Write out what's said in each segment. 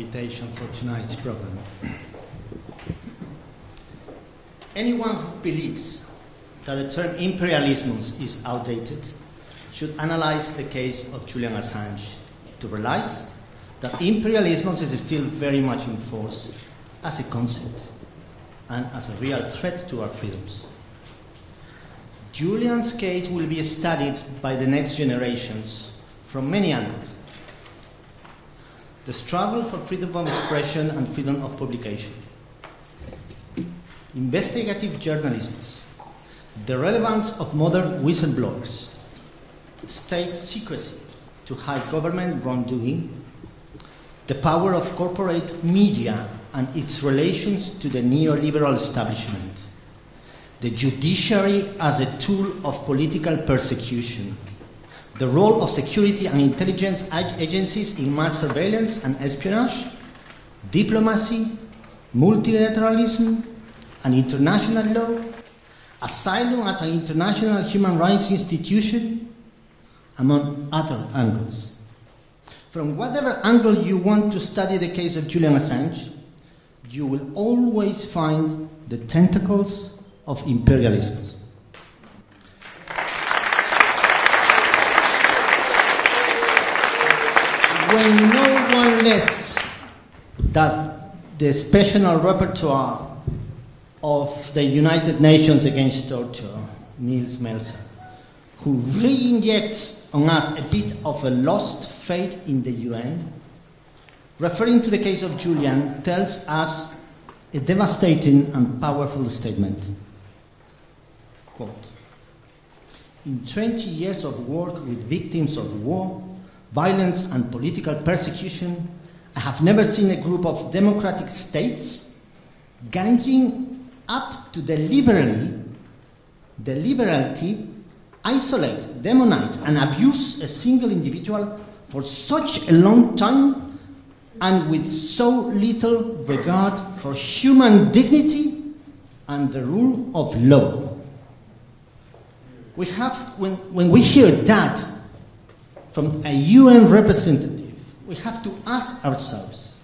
invitation for tonight's program. Anyone who believes that the term imperialism is outdated should analyze the case of Julian Assange to realize that imperialism is still very much in force as a concept and as a real threat to our freedoms. Julian's case will be studied by the next generations from many angles. The struggle for freedom of expression and freedom of publication, investigative journalism, the relevance of modern whistleblowers, state secrecy to hide government wrongdoing, the power of corporate media and its relations to the neoliberal establishment, the judiciary as a tool of political persecution, the role of security and intelligence agencies in mass surveillance and espionage, diplomacy, multilateralism, and international law, asylum as an international human rights institution, among other angles. From whatever angle you want to study the case of Julian Assange, you will always find the tentacles of imperialism. When no one less than the special repertoire of the United Nations Against Torture, Niels Melzer, who re-injects on us a bit of a lost faith in the UN, referring to the case of Julian, tells us a devastating and powerful statement. Quote, "In 20 years of work with victims of war, violence and political persecution, I have never seen a group of democratic states ganging up to deliberately isolate, demonize, and abuse a single individual for such a long time and with so little regard for human dignity and the rule of law." We have, when we hear that from a UN representative, we have to ask ourselves,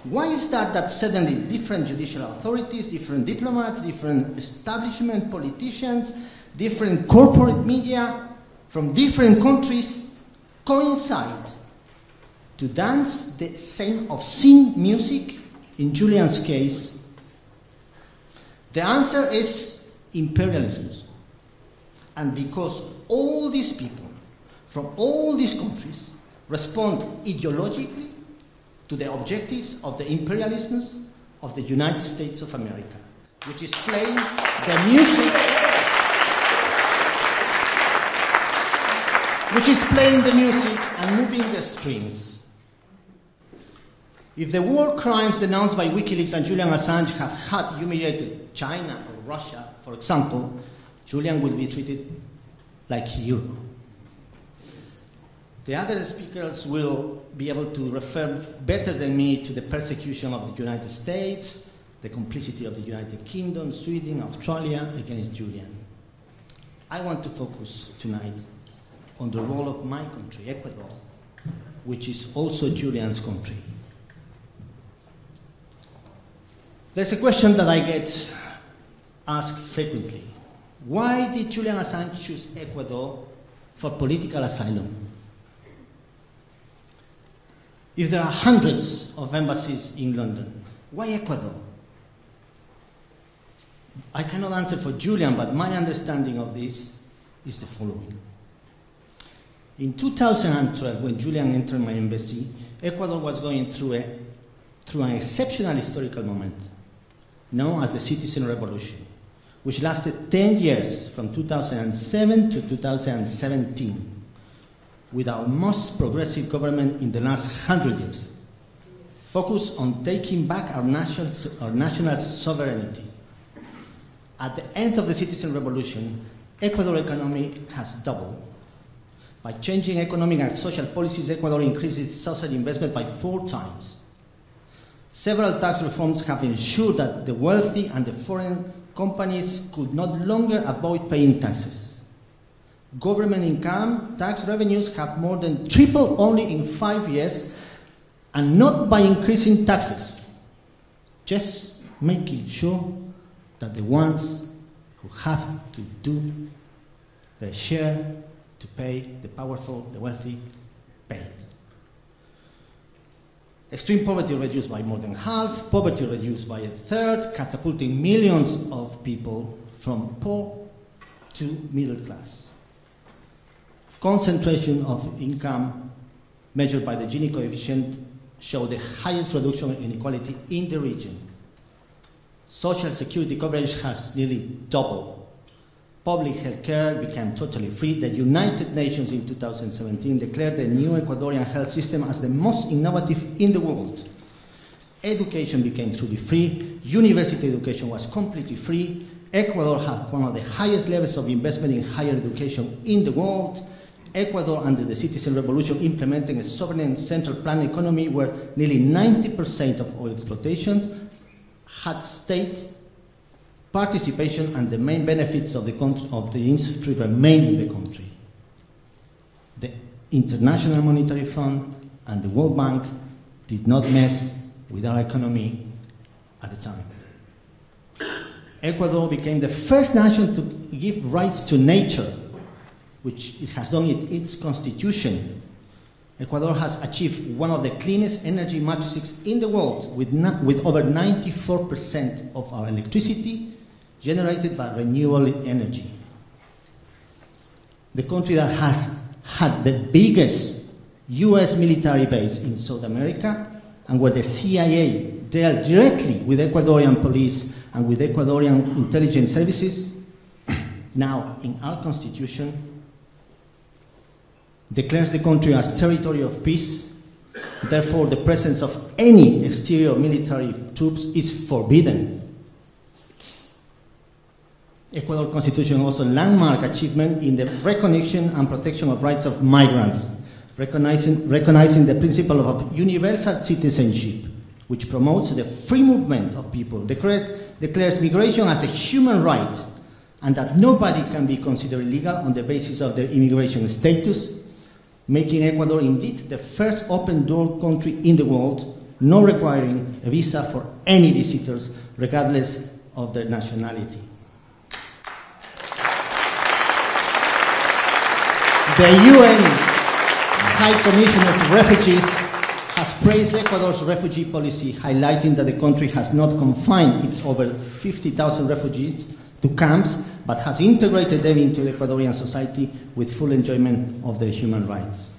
why is that suddenly different judicial authorities, different diplomats, different establishment politicians, different corporate media from different countries coincide to dance the same obscene music in Julian's case? The answer is imperialism. And because all these people from all these countries respond ideologically to the objectives of the imperialisms of the United States of America, which is playing the music, and moving the strings. If the war crimes denounced by WikiLeaks and Julian Assange had humiliated China or Russia, for example, Julian will be treated like a hero. The other speakers will be able to refer better than me to the persecution of the United States, the complicity of the United Kingdom, Sweden, Australia against Julian. I want to focus tonight on the role of my country, Ecuador, which is also Julian's country. There's a question that I get asked frequently. Why did Julian Assange choose Ecuador for political asylum? If there are hundreds of embassies in London, why Ecuador? I cannot answer for Julian, but my understanding of this is the following. In 2012, when Julian entered my embassy, Ecuador was going through an exceptional historical moment known as the Citizen Revolution, which lasted 10 years from 2007 to 2017. With our most progressive government in the last 100 years, focused on taking back our national sovereignty. At the end of the Citizen Revolution, Ecuador's economy has doubled. By changing economic and social policies, Ecuador increased its social investment by 4 times. Several tax reforms have ensured that the wealthy and the foreign companies could not longer avoid paying taxes. Government income, tax revenues have more than tripled only in 5 years, and not by increasing taxes, just making sure that the ones who have to do their share to pay, the powerful, the wealthy, pay. Extreme poverty reduced by more than half, poverty reduced by a third, catapulting millions of people from poor to middle class. Concentration of income measured by the Gini coefficient showed the highest reduction in inequality in the region. Social security coverage has nearly doubled. Public health care became totally free. The United Nations in 2017 declared the new Ecuadorian health system as the most innovative in the world. Education became truly free. University education was completely free. Ecuador had one of the highest levels of investment in higher education in the world. Ecuador, under the Citizen Revolution, implementing a sovereign central planned economy where nearly 90% of oil exploitations had state participation, and the main benefits of the industry remain in the country. The International Monetary Fund and the World Bank did not mess with our economy at the time. Ecuador became the first nation to give rights to nature, which it has done in its constitution. Ecuador has achieved one of the cleanest energy matrices in the world, with over 94% of our electricity generated by renewable energy. The country that has had the biggest US military base in South America, and where the CIA dealt directly with Ecuadorian police and with Ecuadorian intelligence services, now in our constitution, declares the country as territory of peace. Therefore, the presence of any exterior military troops is forbidden. Ecuador Constitution also landmark achievement in the recognition and protection of rights of migrants, recognizing the principle of universal citizenship, which promotes the free movement of people, declares migration as a human right, and that nobody can be considered illegal on the basis of their immigration status, making Ecuador indeed the first open-door country in the world, not requiring a visa for any visitors, regardless of their nationality. The UN High Commissioner for Refugees has praised Ecuador's refugee policy, highlighting that the country has not confined its over 50,000 refugees to camps, but has integrated them into the Ecuadorian society with full enjoyment of their human rights.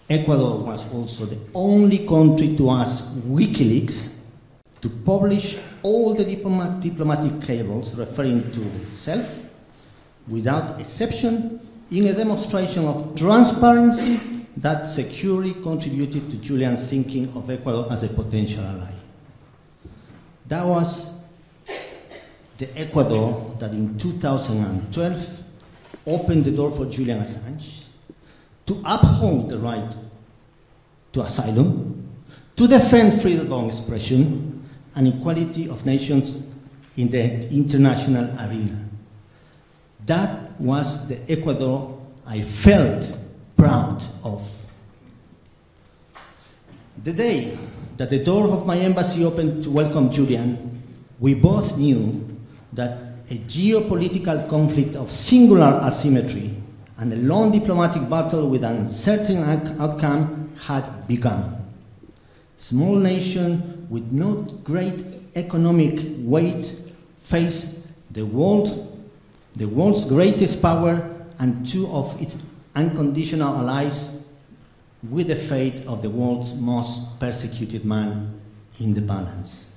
Ecuador was also the only country to ask WikiLeaks to publish all the diplomatic cables referring to itself, without exception, in a demonstration of transparency that securely contributed to Julian's thinking of Ecuador as a potential ally. That was the Ecuador that in 2012 opened the door for Julian Assange to uphold the right to asylum, to defend freedom of expression and equality of nations in the international arena. That was the Ecuador I felt proud of. The day that the door of my embassy opened to welcome Julian, we both knew that a geopolitical conflict of singular asymmetry and a long diplomatic battle with an uncertain outcome had begun. A small nation with not great economic weight faced the world's greatest power and two of its unconditional allies, with the fate of the world's most persecuted man in the balance.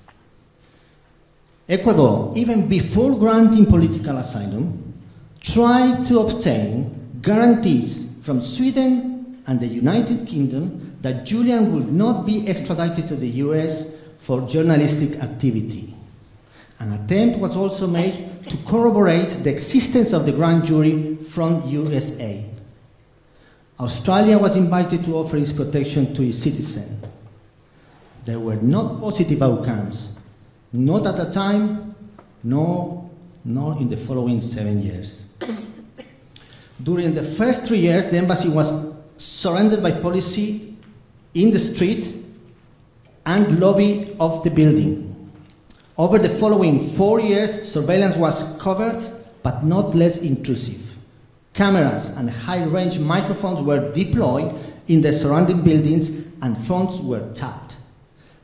Ecuador, even before granting political asylum, tried to obtain guarantees from Sweden and the United Kingdom that Julian would not be extradited to the US for journalistic activity. An attempt was also made to corroborate the existence of the grand jury from USA. Australia was invited to offer its protection to its citizens. There were not positive outcomes, not at the time, nor in the following 7 years. During the first 3 years, the embassy was surrounded by police in the street and lobby of the building. Over the following 4 years, surveillance was covered, but not less intrusive. Cameras and high-range microphones were deployed in the surrounding buildings and phones were tapped.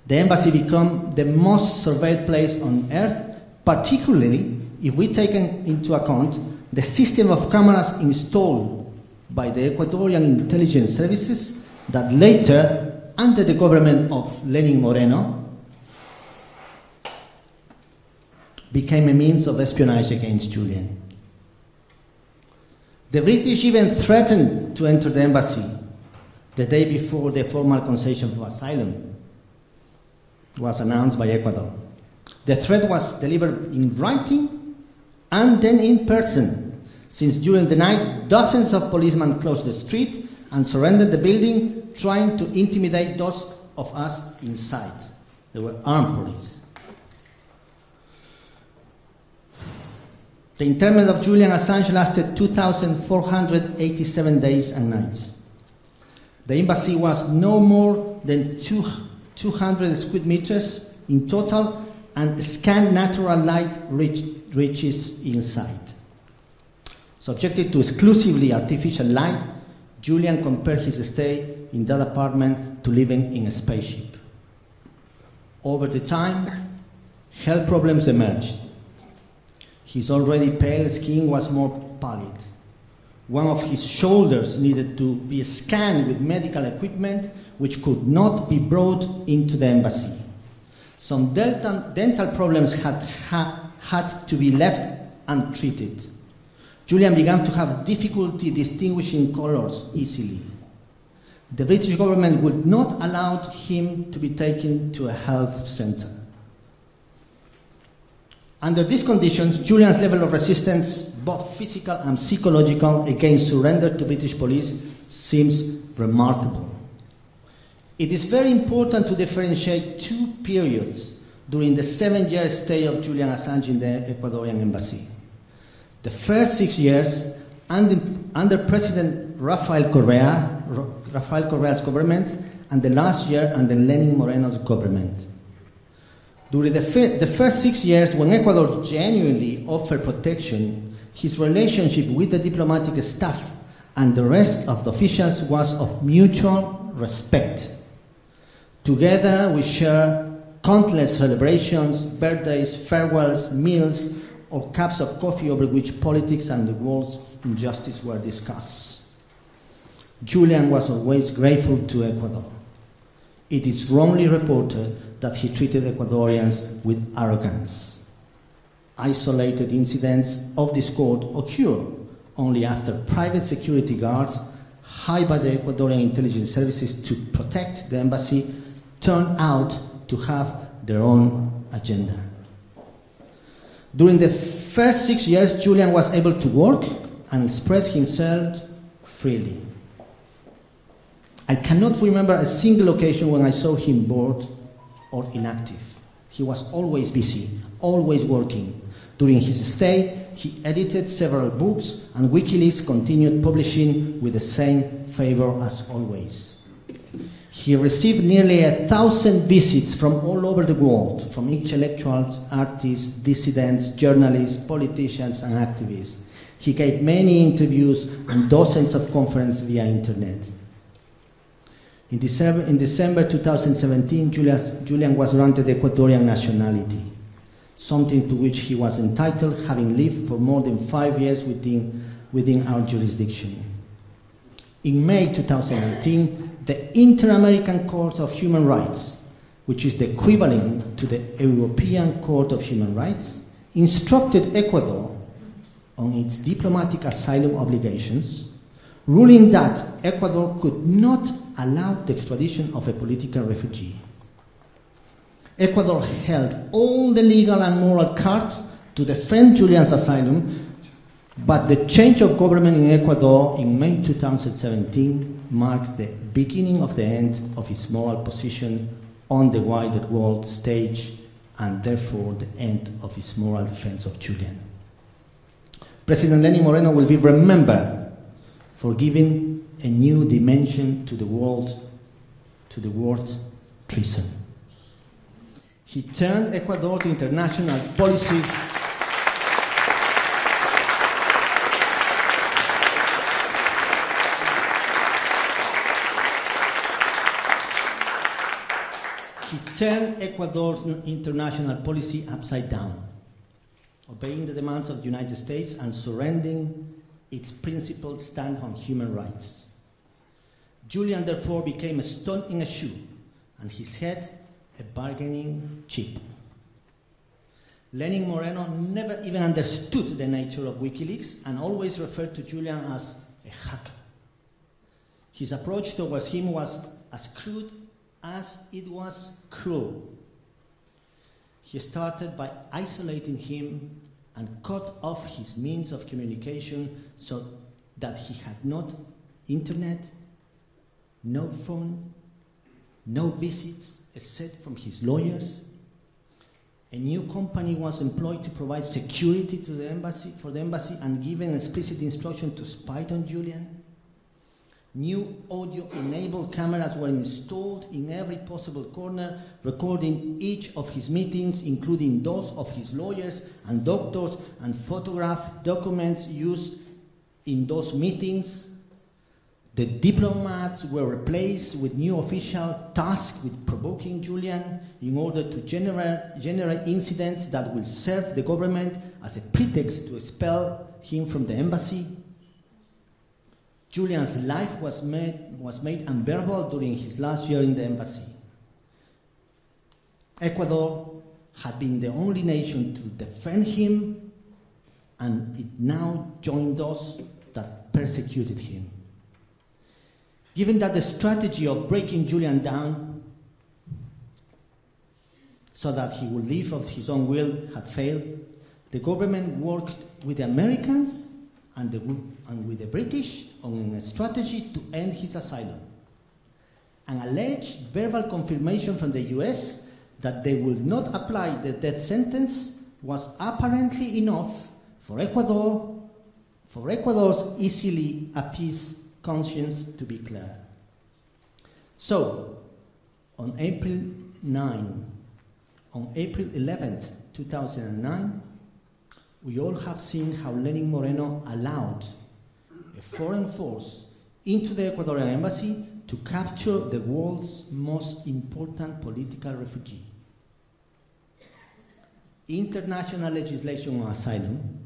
The embassy became the most surveilled place on earth, particularly if we take into account the system of cameras installed by the Ecuadorian intelligence services that later, under the government of Lenin Moreno, became a means of espionage against Julian. The British even threatened to enter the embassy the day before the formal concession of asylum was announced by Ecuador. The threat was delivered in writing and then in person, since during the night dozens of policemen closed the street and surrendered the building, trying to intimidate those of us inside. They were armed police. The internment of Julian Assange lasted 2,487 days and nights. The embassy was no more than 200 square meters in total, and scant natural light reaches inside. Subjected to exclusively artificial light, Julian compared his stay in that apartment to living in a spaceship. Over the time, health problems emerged. His already pale skin was more pallid. One of his shoulders needed to be scanned with medical equipment which could not be brought into the embassy. Some dental problems had to be left untreated. Julian began to have difficulty distinguishing colors easily. The British government would not allow him to be taken to a health center. Under these conditions, Julian's level of resistance, both physical and psychological, against surrender to British police seems remarkable. It is very important to differentiate two periods during the 7-year stay of Julian Assange in the Ecuadorian embassy. The first 6 years under President Rafael Correa's government, and the last year under Lenin Moreno's government. During the first 6 years, when Ecuador genuinely offered protection, his relationship with the diplomatic staff and the rest of the officials was of mutual respect. Together, we share countless celebrations, birthdays, farewells, meals, or cups of coffee over which politics and the world's injustice were discussed. Julian was always grateful to Ecuador. It is wrongly reported that he treated Ecuadorians with arrogance. Isolated incidents of this sort occur only after private security guards, hired by the Ecuadorian intelligence services to protect the embassy, turn out to have their own agenda. During the first 6 years, Julian was able to work and express himself freely. I cannot remember a single occasion when I saw him bored or inactive. He was always busy, always working. During his stay, he edited several books, and WikiLeaks continued publishing with the same favor as always. He received nearly 1,000 visits from all over the world, from intellectuals, artists, dissidents, journalists, politicians, and activists. He gave many interviews and dozens of conferences via internet. In December 2017, Julian was granted Ecuadorian nationality, something to which he was entitled, having lived for more than 5 years within our jurisdiction. In May 2018, the Inter-American Court of Human Rights, which is the equivalent to the European Court of Human Rights, instructed Ecuador on its diplomatic asylum obligations, ruling that Ecuador could not allow the extradition of a political refugee. Ecuador held all the legal and moral cards to defend Julian's asylum, but the change of government in Ecuador in May 2017 marked the beginning of the end of his moral position on the wider world stage, and therefore the end of his moral defense of Julian. President Lenin Moreno will be remembered for giving a new dimension to the word treason. He turned Ecuador's international policy upside down, obeying the demands of the United States and surrendering its principled stand on human rights. Julian therefore became a stone in a shoe, and his head a bargaining chip. Lenin Moreno never even understood the nature of WikiLeaks and always referred to Julian as a hacker. His approach towards him was as crude as it was cruel. He started by isolating him and cut off his means of communication so that he had not internet, no phone, no visits except from his lawyers. A new company was employed to provide security to the embassy, and given explicit instruction to spy on Julian. New audio-enabled cameras were installed in every possible corner, recording each of his meetings, including those of his lawyers and doctors, and photograph documents used in those meetings. The diplomats were replaced with new officials tasked with provoking Julian in order to generate incidents that will serve the government as a pretext to expel him from the embassy. Julian's life was made unbearable during his last year in the embassy. Ecuador had been the only nation to defend him, and it now joined those that persecuted him. Given that the strategy of breaking Julian down so that he would leave of his own will had failed, the government worked with the Americans and with the British on a strategy to end his asylum. An alleged verbal confirmation from the US that they would not apply the death sentence was apparently enough for Ecuador's easily appeased conscience to be clear. So, on April 11th, 2009, we all have seen how Lenin Moreno allowed a foreign force into the Ecuadorian embassy to capture the world's most important political refugee. International legislation on asylum,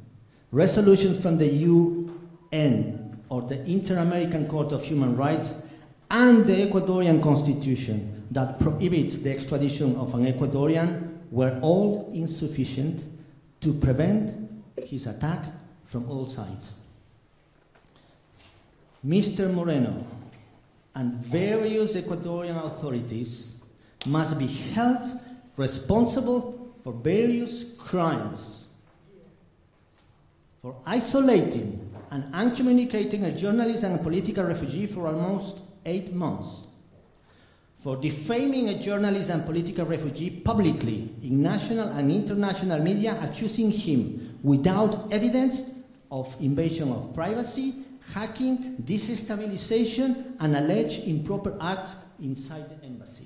resolutions from the UN or the Inter-American Court of Human Rights, and the Ecuadorian Constitution that prohibits the extradition of an Ecuadorian were all insufficient to prevent his attack from all sides. Mr. Moreno and various Ecuadorian authorities must be held responsible for various crimes, for isolating and uncommunicating a journalist and a political refugee for almost 8 months, for defaming a journalist and political refugee publicly in national and international media, accusing him without evidence of invasion of privacy, hacking, destabilization, and alleged improper acts inside the embassy,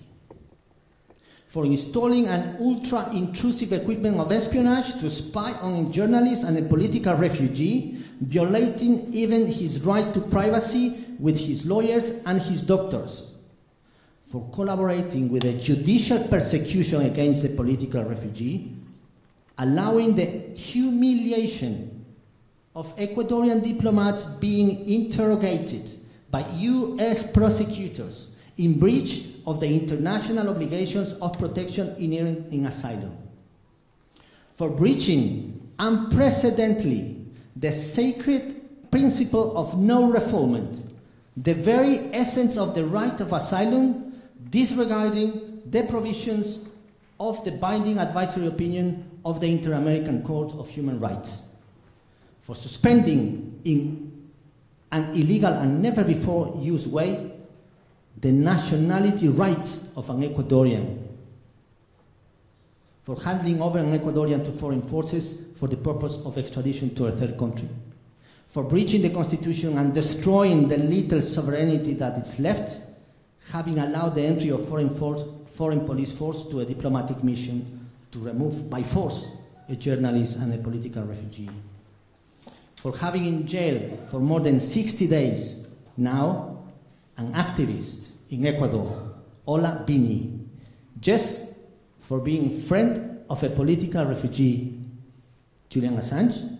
for installing an ultra-intrusive equipment of espionage to spy on a journalist and a political refugee, violating even his right to privacy with his lawyers and his doctors, for collaborating with a judicial persecution against the political refugee, allowing the humiliation of Ecuadorian diplomats being interrogated by US prosecutors in breach of the international obligations of protection inherent in asylum, for breaching unprecedentedly the sacred principle of no refoulement, the very essence of the right of asylum, disregarding the provisions of the binding advisory opinion of the Inter-American Court of Human Rights, for suspending in an illegal and never before used way the nationality rights of an Ecuadorian, for handing over an Ecuadorian to foreign forces for the purpose of extradition to a third country, for breaching the Constitution and destroying the little sovereignty that is left, having allowed the entry of foreign foreign police force to a diplomatic mission to remove by force a journalist and a political refugee. For having in jail for more than 60 days now an activist in Ecuador, Ola Bini, just for being friend of a political refugee, Julian Assange,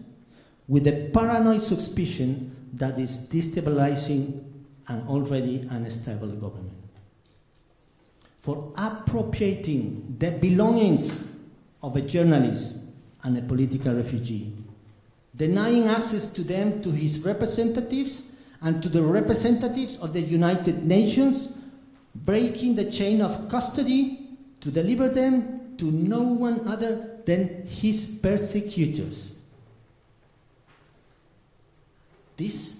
with a paranoid suspicion that is destabilizing an already unstable government. For appropriating the belongings of a journalist and a political refugee, denying access to them to his representatives and to the representatives of the United Nations, breaking the chain of custody to deliver them to no one other than his persecutors. This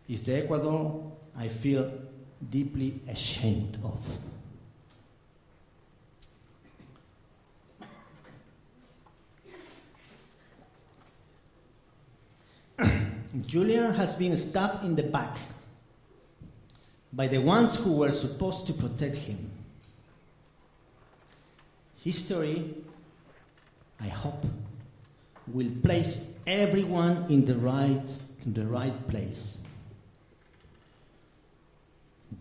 is the Ecuador I feel deeply ashamed of. Julian has been stabbed in the back by the ones who were supposed to protect him. History, I hope, will place everyone in the right place.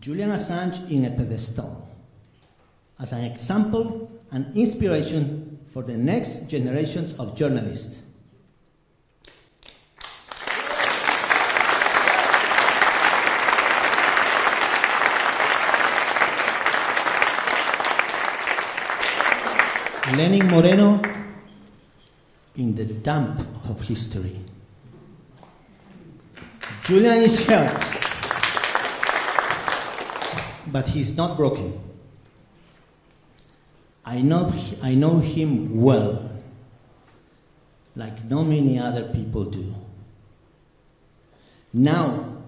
Julian Assange in a pedestal, as an example and inspiration for the next generations of journalists. Lenin Moreno in the dump of history. Julian is hurt, but he's not broken. I know him well, like no many other people do. Now,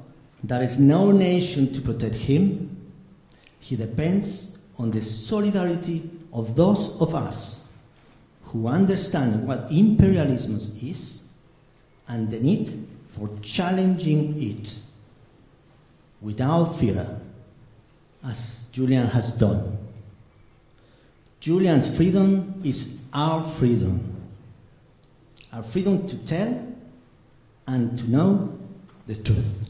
there is no nation to protect him. He depends on the solidarity of those of us who understand what imperialism is and the need for challenging it without fear, as Julian has done. Julian's freedom is our freedom to tell and to know the truth.